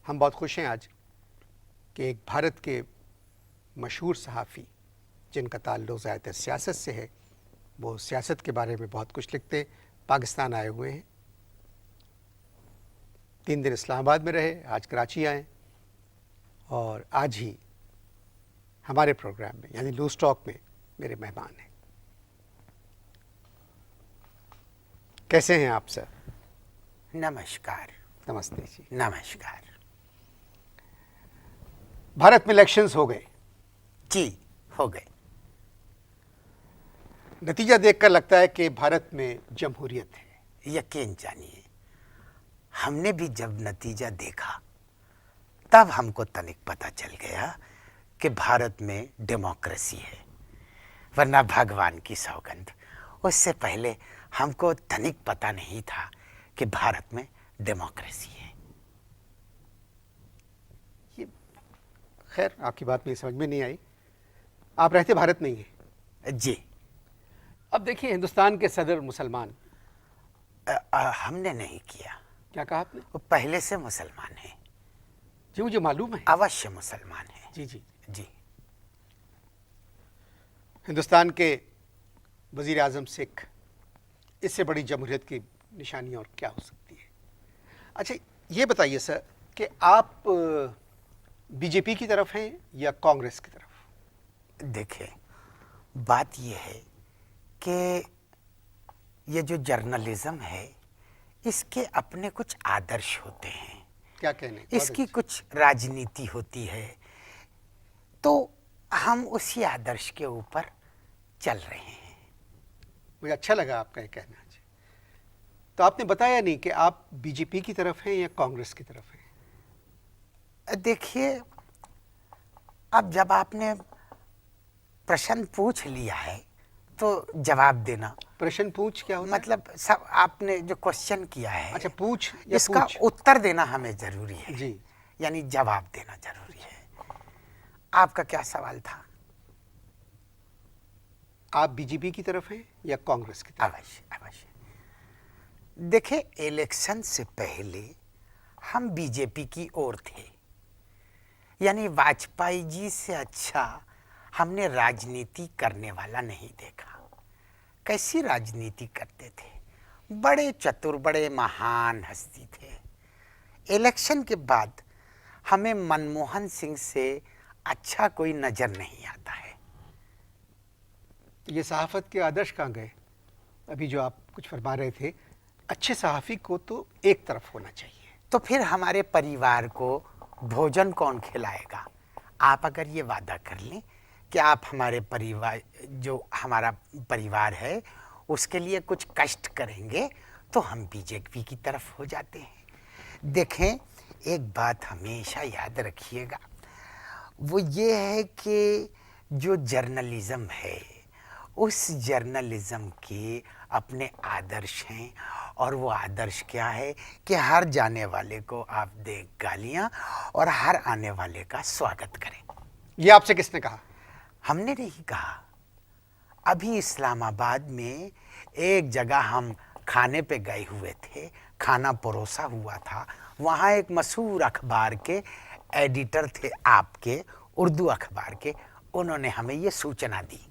हम बहुत खुश हैं आज कि एक भारत के मशहूर सहाफ़ी जिनका ताल्लुक़ ज़्यादातर सियासत से है, वो सियासत के बारे में बहुत कुछ लिखते, पाकिस्तान आए हुए हैं। 3 दिन इस्लामाबाद में रहे, आज कराची आए और आज ही हमारे प्रोग्राम में यानी लूज़ टॉक में मेरे मेहमान हैं। कैसे हैं आप सर? नमस्कार। नमस्ते जी। नमस्कार भारत में इलेक्शंस हो गए जी, हो गए। नतीजा देखकर लगता है कि भारत में जमहूरियत है। यकीन जानिए, हमने भी जब नतीजा देखा तब हमको तनिक पता चल गया कि भारत में डेमोक्रेसी है, वरना भगवान की सौगंध, उससे पहले हमको तनिक पता नहीं था कि भारत में डेमोक्रेसी है। ये खैर आपकी बात मेरी समझ में नहीं आई। आप रहते भारत में ही हैं। जी। अब देखिए, हिंदुस्तान के सदर मुसलमान। हमने नहीं किया। क्या कहा आपने? वो पहले से मुसलमान है। जी, मुझे मालूम है। अवश्य मुसलमान है। जी जी जी। हिंदुस्तान के वज़ीर आज़म सिख, इससे बड़ी जमहूरियत की निशानी और क्या हो सकती है? अच्छा, ये बताइए सर कि आप बीजेपी की तरफ हैं या कांग्रेस की तरफ? देखिए, बात यह है कि ये जो जर्नलिज्म है, इसके अपने कुछ आदर्श होते हैं। क्या कहने? इसकी कुछ राजनीति होती है, तो हम उसी आदर्श के ऊपर चल रहे हैं। मुझे अच्छा लगा आपका ये कहना। तो आपने बताया नहीं कि आप बीजेपी की तरफ हैं या कांग्रेस की तरफ हैं? देखिए, अब जब आपने प्रश्न पूछ लिया है तो जवाब देना। प्रश्न पूछ क्या होता मतलब सब आपने जो क्वेश्चन किया है, अच्छा, पूछ या इसका पूछ? उत्तर देना हमें जरूरी है जी, यानी जवाब देना जरूरी है। आपका क्या सवाल था? आप बीजेपी की तरफ हैं या कांग्रेस की तरफ? अवश्य अवश्य। देखिए, इलेक्शन से पहले हम बीजेपी की ओर थे, यानी वाजपेयी जी से अच्छा हमने राजनीति करने वाला नहीं देखा। कैसी राजनीति करते थे, बड़े चतुर, बड़े महान हस्ती थे। इलेक्शन के बाद हमें मनमोहन सिंह से अच्छा कोई नजर नहीं आता है। ये सहाफत के आदर्श कहाँ गए? अभी जो आप कुछ फरमा रहे थे, अच्छे सहाफ़ी को तो एक तरफ होना चाहिए। तो फिर हमारे परिवार को भोजन कौन खिलाएगा? आप अगर ये वादा कर लें कि आप हमारे परिवार, जो हमारा परिवार है, उसके लिए कुछ कष्ट करेंगे, तो हम बीजेपी की तरफ हो जाते हैं। देखें, एक बात हमेशा याद रखिएगा, वो ये है कि जो जर्नलिज्म है, उस जर्नलिज्म के अपने आदर्श हैं, और वो आदर्श क्या है कि हर जाने वाले को आप दे गालियां और हर आने वाले का स्वागत करें। ये आपसे किसने कहा? हमने नहीं कहा। अभी इस्लामाबाद में एक जगह हम खाने पे गए हुए थे, खाना परोसा हुआ था, वहाँ एक मशहूर अखबार के एडिटर थे, आपके उर्दू अखबार के, उन्होंने हमें ये सूचना दी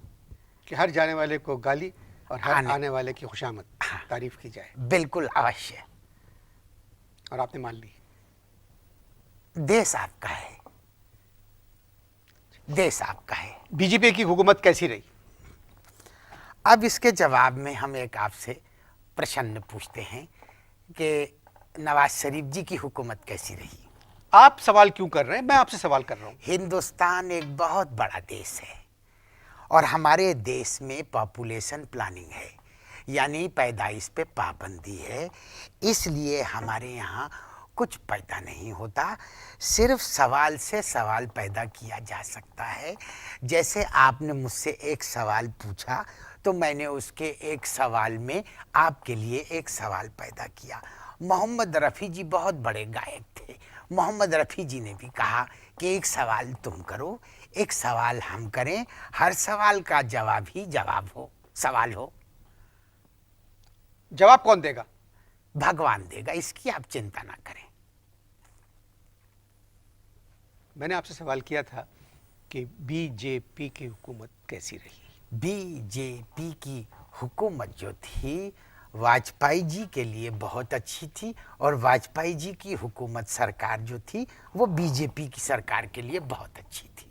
कि हर जाने वाले को गाली और हर आने वाले की खुशामद, तारीफ की जाए। बिल्कुल अवश्य। और आपने मान ली? देश आपका है, देश आपका है। बीजेपी की हुकूमत कैसी रही? अब इसके जवाब में हम एक आपसे प्रश्न पूछते हैं कि नवाज शरीफ जी की हुकूमत कैसी रही? आप सवाल क्यों कर रहे हैं? मैं आपसे सवाल कर रहा हूँ। हिंदुस्तान एक बहुत बड़ा देश है, और हमारे देश में पॉपुलेशन प्लानिंग है, यानी पैदाइश पे पाबंदी है। इसलिए हमारे यहाँ कुछ पैदा नहीं होता, सिर्फ सवाल से सवाल पैदा किया जा सकता है। जैसे आपने मुझसे एक सवाल पूछा, तो मैंने उसके एक सवाल में आपके लिए एक सवाल पैदा किया। मोहम्मद रफ़ी जी बहुत बड़े गायक थे। मोहम्मद रफ़ी जी ने भी कहा कि एक सवाल तुम करो, एक सवाल हम करें, हर सवाल का जवाब ही जवाब हो, सवाल हो। जवाब कौन देगा? भगवान देगा, इसकी आप चिंता ना करें। मैंने आपसे सवाल किया था कि बीजेपी की हुकूमत कैसी रही। बीजेपी की हुकूमत जो थी वाजपेयी जी के लिए बहुत अच्छी थी, और वाजपेयी जी की हुकूमत सरकार जो थी वो बीजेपी की सरकार के लिए बहुत अच्छी थी।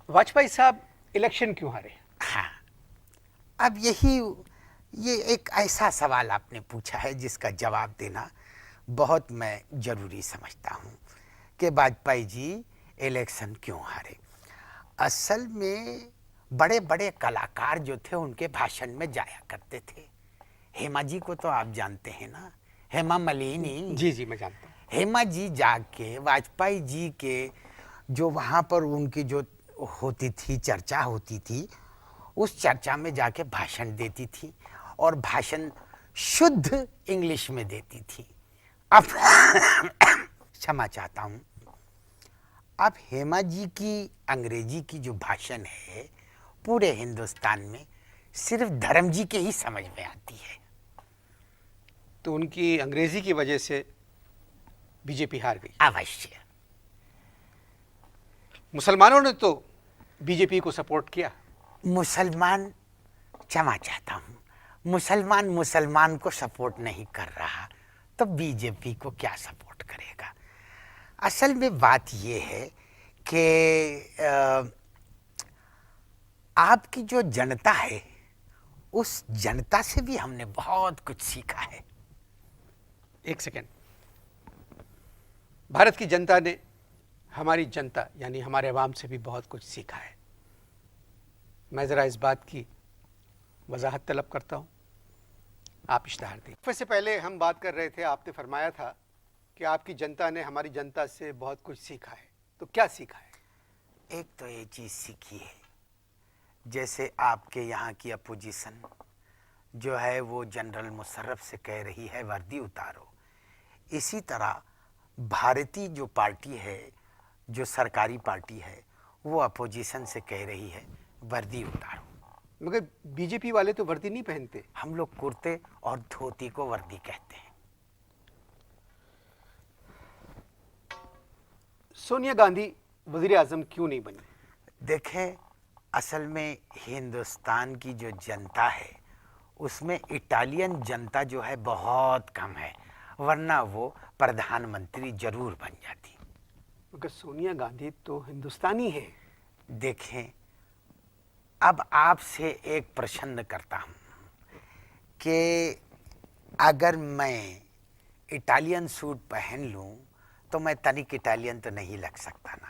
वाजपेयी साहब इलेक्शन क्यों हारे? हाँ, अब ये एक ऐसा सवाल आपने पूछा है जिसका जवाब देना बहुत मैं जरूरी समझता हूँ कि वाजपेयी जी इलेक्शन क्यों हारे। असल में बड़े बड़े कलाकार जो थे उनके भाषण में जाया करते थे। हेमा जी को तो आप जानते हैं ना, हेमा मालिनी। जी जी, मैं जानता हूँ। हेमा जी जाके वाजपेयी जी के जो वहाँ पर उनकी जो होती थी, चर्चा होती थी, उस चर्चा में जाके भाषण देती थी, और भाषण शुद्ध इंग्लिश में देती थी। अब क्षमा चाहता हूँ। अब हेमा जी की अंग्रेजी की जो भाषण है पूरे हिंदुस्तान में सिर्फ धर्म जी के ही समझ में आती है। तो उनकी अंग्रेजी की वजह से बीजेपी हार गई। अवश्य। मुसलमानों ने तो बीजेपी को सपोर्ट किया। मुसलमान, क्षमा चाहता हूँ, मुसलमान को सपोर्ट नहीं कर रहा तो बीजेपी को क्या सपोर्ट करेगा। असल में बात यह है कि आपकी जो जनता है उस जनता से भी हमने बहुत कुछ सीखा है। एक सेकेंड, भारत की जनता ने हमारी जनता यानी हमारे अवाम से भी बहुत कुछ सीखा है। मैं ज़रा इस बात की वजाहत तलब करता हूँ, आप इश्तहार दें। इससे पहले हम बात कर रहे थे, आपने फरमाया था कि आपकी जनता ने हमारी जनता से बहुत कुछ सीखा है। तो क्या सीखा है? एक तो ये चीज़ सीखी है, जैसे आपके यहाँ की अपोजिशन जो है वो जनरल मुशर्रफ से कह रही है वर्दी उतारो, इसी तरह भारतीय जो पार्टी है, जो सरकारी पार्टी है, वो अपोजिशन से कह रही है वर्दी उतारो। मगर बीजेपी वाले तो वर्दी नहीं पहनते। हम लोग कुर्ते और धोती को वर्दी कहते हैं। सोनिया गांधी वजीर आजम क्यों नहीं बनी? देखें, असल में हिंदुस्तान की जो जनता है उसमें इटालियन जनता जो है बहुत कम है, वरना वो प्रधानमंत्री जरूर बन जाती। मगर सोनिया गांधी तो हिंदुस्तानी है। देखें, अब आपसे एक प्रश्न करता हूँ कि अगर मैं इटालियन सूट पहन लूँ तो मैं तनिक इटालियन तो नहीं लग सकता ना।